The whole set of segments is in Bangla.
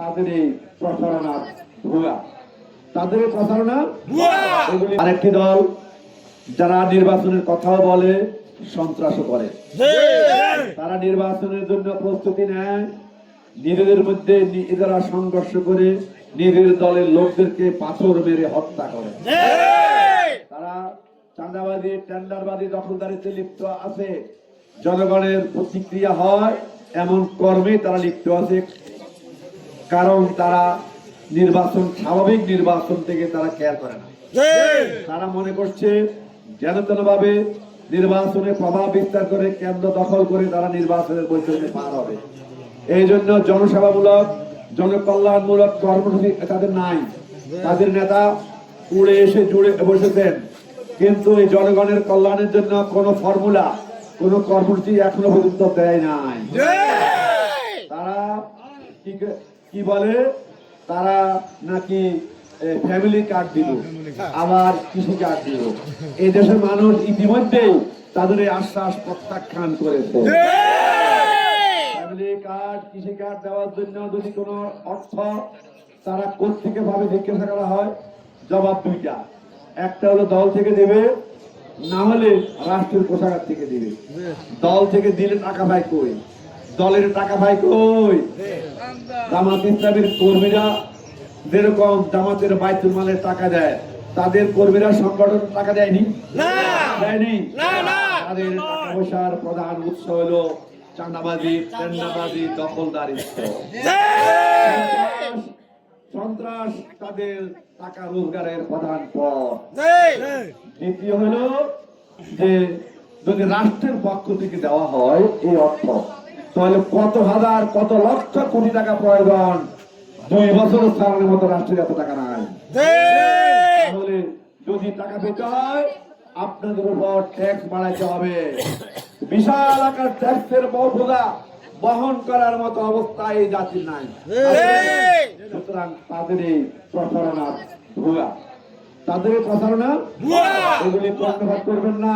তাদের এই প্রচারণা ভুয়া, তাদের এই প্রচারণা ভুয়া। আরেকটি দল যারা নির্বাচনের কথাও বলে, সন্ত্রাসও করে। তারা নির্বাচনের জন্য প্রস্তুতি নেয়, নিজেদের মধ্যে নিজেরা সংঘর্ষ করে নিজের দলের লোকদেরকে পাথর মেরে হত্যা করে। তারা চাঁদাবাজি, টেন্ডারবাজি, দখলদারিতে লিপ্ত আছে। জনগণের প্রতিক্রিয়া হয় এমন কর্মে তারা লিপ্ত আছে, কারণ তারা নির্বাচন, স্বাভাবিক নির্বাচন থেকে তারা কেয়ার করে না। তারা মনে করছে যেন তেন ভাবে নির্বাচনে প্রভাব বিস্তার করে, কেন্দ্র দখল করে তারা নির্বাচনের বৈঠকে পার হবে। এই জন্য জনসেবামূলক, জনকল্যাণমূলক কর্মসূচি তাদের নাই। তাদের নেতা উড়ে এসে জুড়ে বসেছেন, কিন্তু এই জনগণের কল্যাণের জন্য কোন ফর্মুলা, কোন কর্মসূচি এখনো পর্যন্ত দেয় নাই। তারা কি বলে, তারা নাকি ফ্যামিলি কার্ড দিল, আবার কৃষি কার্ড দিল। এই দেশের মানুষ ইতিমধ্যেই তাদের এই আশ্বাস প্রত্যাখ্যান করেছে। ফ্যামিলি কার্ড, কৃষি কার্ড দেওয়ার জন্য যদি কোনো অর্থ তারা কোত্থেকে ভাবে জিজ্ঞাসা করা হয়, জবাব দুইটা। একটা হলো দল থেকে দেবে, না হলে রাষ্ট্রের কোষাগার থেকে দিবে। দল থেকে দিলে টাকা পাই কই? দলের টাকা পাই কই? জামাত ইসলামের কর্মীরা যেরকম জামাতের বাইতুল মালের টাকা দেয়, তাদের কর্মীরা সংগঠন টাকা দেয়নি, দেয়নি। তাদের টাকা পয়সার প্রধান উৎস হলো চাঁদাবাজি, টেন্ডারবাজি, দখলদারিত্ব, সন্ত্রাস তাদের টাকা রোজগারের প্রধান পথ। দ্বিতীয় হলো যে যদি রাষ্ট্রের পক্ষ থেকে দেওয়া হয় এই অর্থ, তাহলে কত হাজার, কত লক্ষ কোটি টাকা প্রয়োজন। 2 বছর চালানোর মতো রাষ্ট্রের এত টাকা নাই। তাহলে যদি টাকা পেতে হয়, আপনাদের উপর ট্যাক্স বাড়াইতে হবে। বিশাল আকার ট্যাক্সের বোঝা বহন করার মতো অবস্থা এই জাতির নাই। সুতরাং তাদের এই প্রচারণা ভুয়া, তাদের এই প্রচারণা এগুলি কর্ণপাত করবেন না।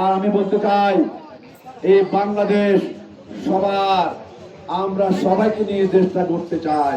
আর আমি বলতে চাই, এই বাংলাদেশ সবার, আমরা সবাইকে নিয়ে দেশটা করতে চাই।